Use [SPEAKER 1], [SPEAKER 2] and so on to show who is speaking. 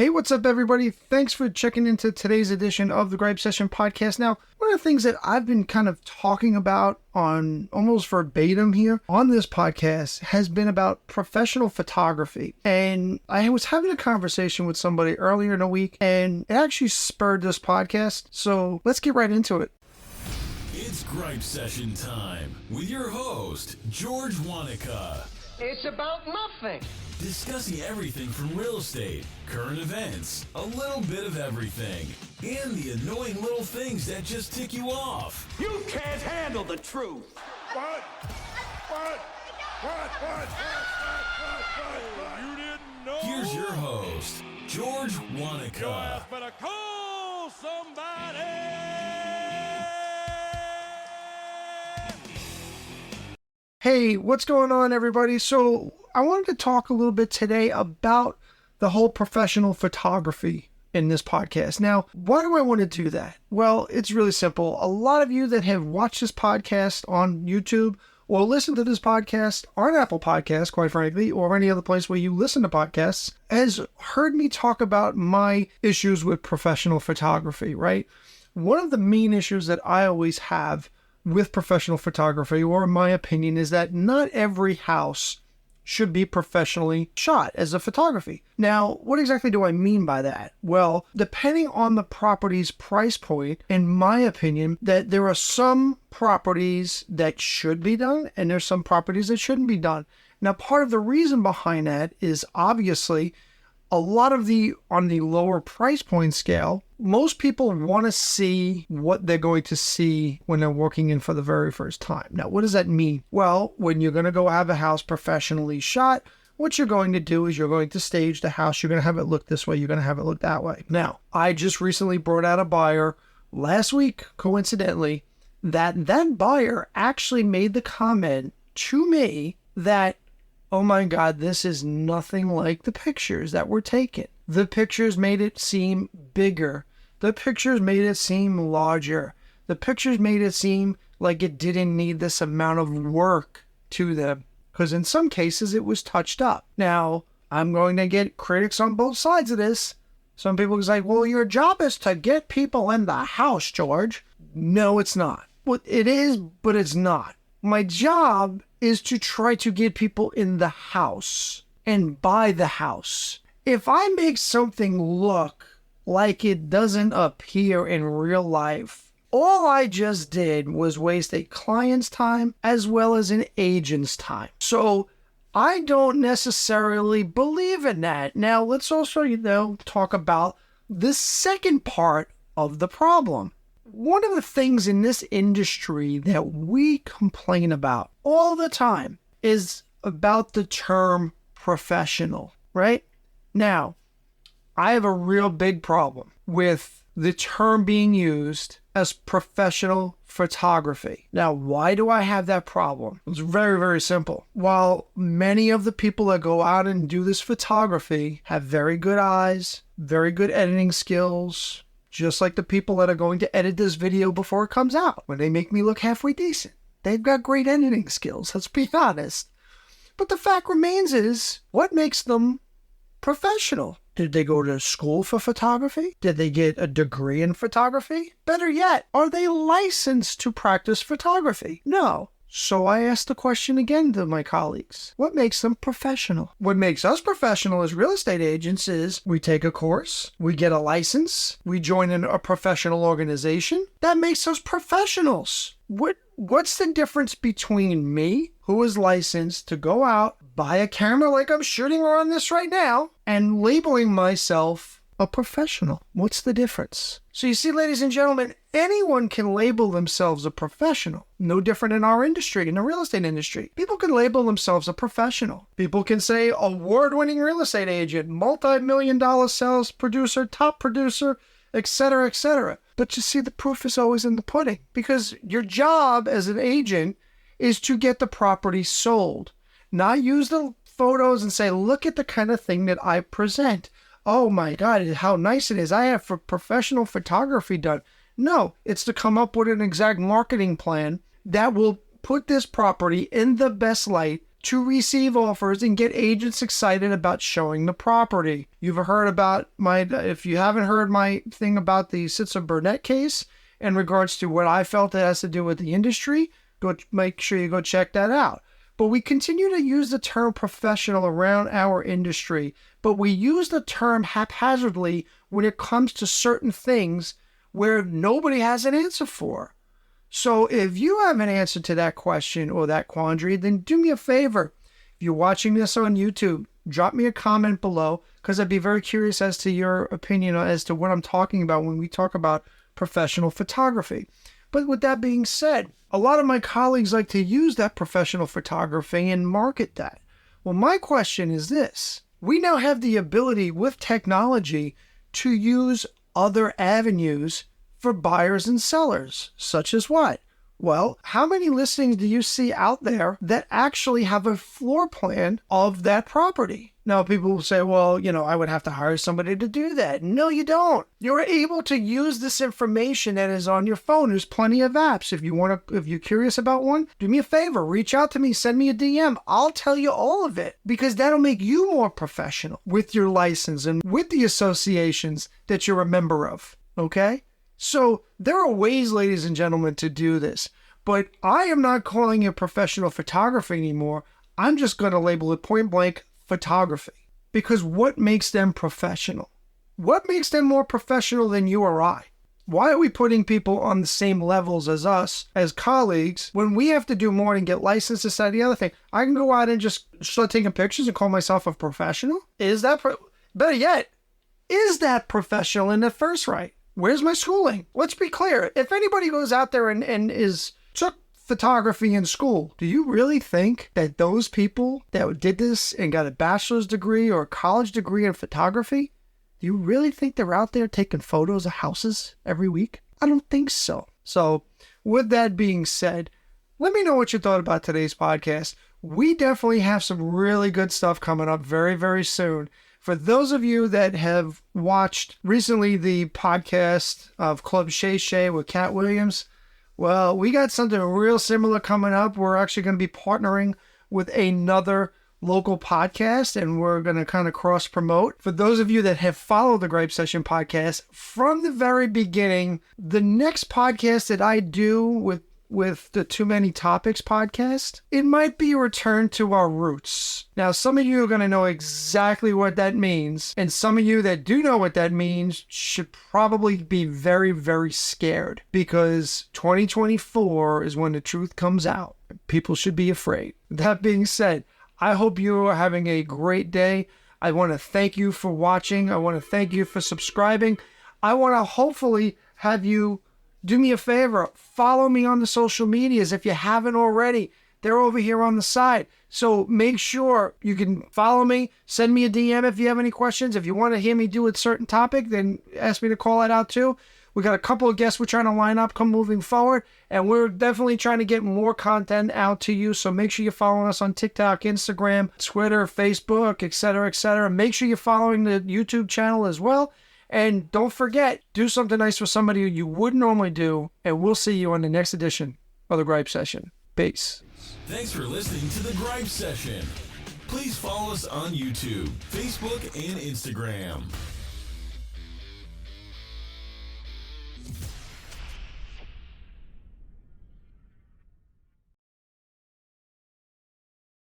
[SPEAKER 1] Hey, what's up, everybody? Thanks for checking into today's edition of the Gripe Session podcast. Now, one of the things that I've been kind of talking about on almost verbatim here on this podcast has been about professional photography. And I was having a conversation with somebody earlier in the week, and it actually spurred this podcast. So let's get right into it.
[SPEAKER 2] It's Gripe Session time with your host, George Wanaka.
[SPEAKER 3] It's about nothing.
[SPEAKER 2] Discussing everything from real estate, current events, a little bit of everything, and the annoying little things that just tick you off.
[SPEAKER 3] You can't handle the truth.
[SPEAKER 4] What? You didn't know?
[SPEAKER 2] Here's your host, George Wanaka.
[SPEAKER 4] Your ass better call somebody.
[SPEAKER 1] Hey, what's going on, everybody? So I wanted to talk a little bit today about the whole professional photography in this podcast. Now, why do I want to do that? Well, it's really simple. A lot of you that have watched this podcast on YouTube or listened to this podcast on Apple Podcasts, quite frankly, or any other place where you listen to podcasts, has heard me talk about my issues with professional photography, right? One of the main issues that I always have with professional photography, or in my opinion, is that not every house should be professionally shot as a photography. Now, what exactly do I mean by that? Well, depending on the property's price point, in my opinion, that there are some properties that should be done and there's some properties that shouldn't be done. Now, part of the reason behind that is obviously a lot of on the lower price point scale, most people want to see what they're going to see when they're walking in for the very first time. Now, what does that mean? Well, when you're going to go have a house professionally shot, what you're going to do is you're going to stage the house. You're going to have it look this way. You're going to have it look that way. Now, I just recently brought out a buyer last week, coincidentally, that buyer actually made the comment to me that, oh my God, this is nothing like the pictures that were taken. The pictures made it seem bigger. The pictures made it seem larger. The pictures made it seem like it didn't need this amount of work to them. Because in some cases, it was touched up. Now, I'm going to get critics on both sides of this. Some people are like, well, your job is to get people in the house, George. No, it's not. Well, it is, but it's not. My job is to try to get people in the house and buy the house. If I make something look like it doesn't appear in real life, all I just did was waste a client's time as well as an agent's time. So I don't necessarily believe in that. Now, let's also, talk about the second part of the problem. One of the things in this industry that we complain about all the time is about the term professional, right? Now, I have a real big problem with the term being used as professional photography. Now, why do I have that problem? It's very, very simple. While many of the people that go out and do this photography have very good eyes, very good editing skills, just like the people that are going to edit this video before it comes out, when they make me look halfway decent. They've got great editing skills, let's be honest. But the fact remains is, what makes them professional? Did they go to school for photography? Did they get a degree in photography? Better yet, are they licensed to practice photography? No. So I asked the question again to my colleagues. What makes them professional? What makes us professional as real estate agents is we take a course, we get a license, we join in a professional organization. That makes us professionals. What's the difference between me, who is licensed to go out, buy a camera like I'm shooting on this right now, and labeling myself a professional? What's the difference? So you see, ladies and gentlemen, anyone can label themselves a professional. No different in our industry, in the real estate industry. People can label themselves a professional. People can say award-winning real estate agent, multi-million-dollar sales producer, top producer, etc., etc. But you see, the proof is always in the pudding, because your job as an agent is to get the property sold, not use the photos and say, look at the kind of thing that I present. Oh my God, how nice it is. I have professional photography done. No, it's to come up with an exact marketing plan that will put this property in the best light to receive offers and get agents excited about showing the property. You've heard about if you haven't heard my thing about the Sitzer Burnett case in regards to what I felt that has to do with the industry, go make sure you go check that out. But we continue to use the term professional around our industry, but we use the term haphazardly when it comes to certain things where nobody has an answer for. So if you have an answer to that question or that quandary, then do me a favor. If you're watching this on YouTube, drop me a comment below, because I'd be very curious as to your opinion as to what I'm talking about when we talk about professional photography. But with that being said, a lot of my colleagues like to use that professional photography and market that. Well, my question is this. We now have the ability with technology to use other avenues for buyers and sellers, such as what? Well, how many listings do you see out there that actually have a floor plan of that property? Now, people will say, well, I would have to hire somebody to do that. No, you don't. You're able to use this information that is on your phone. There's plenty of apps. If you're curious about one, do me a favor, reach out to me, send me a DM. I'll tell you all of it, because that'll make you more professional with your license and with the associations that you're a member of. Okay? So there are ways, ladies and gentlemen, to do this, but I am not calling it professional photography anymore. I'm just going to label it point blank photography, because what makes them professional? What makes them more professional than you or I? Why are we putting people on the same levels as us, as colleagues, when we have to do more and get licensed, this, that, the other thing? I can go out and just start taking pictures and call myself a professional? Better yet, is that professional in the first right? Where's my schooling? Let's be clear. If anybody goes out there and took photography in school, do you really think that those people that did this and got a bachelor's degree or a college degree in photography, do you really think they're out there taking photos of houses every week? I don't think so. So with that being said, let me know what you thought about today's podcast. We definitely have some really good stuff coming up very, very soon. For those of you that have watched recently the podcast of Club Shay Shay with Cat Williams, well, we got something real similar coming up. We're actually going to be partnering with another local podcast, and we're going to kind of cross-promote. For those of you that have followed the Gripe Session podcast from the very beginning, the next podcast that I do with the Too Many Topics podcast, it might be a return to our roots. Now, some of you are going to know exactly what that means, and some of you that do know what that means should probably be very, very scared, because 2024 is when the truth comes out. People should be afraid. That being said, I hope you are having a great day. I want to thank you for watching. I want to thank you for subscribing. I want to hopefully have you do me a favor, follow me on the social medias if you haven't already. They're over here on the side. So make sure you can follow me. Send me a DM if you have any questions. If you want to hear me do a certain topic, then ask me to call it out too. We got a couple of guests we're trying to line up moving forward, and we're definitely trying to get more content out to you. So make sure you're following us on TikTok, Instagram, Twitter, Facebook, etc., etc. Make sure you're following the YouTube channel as well. And don't forget, do something nice for somebody you wouldn't normally do. And we'll see you on the next edition of the Gripe Session. Peace.
[SPEAKER 2] Thanks for listening to the Gripe Session. Please follow us on YouTube, Facebook, and Instagram.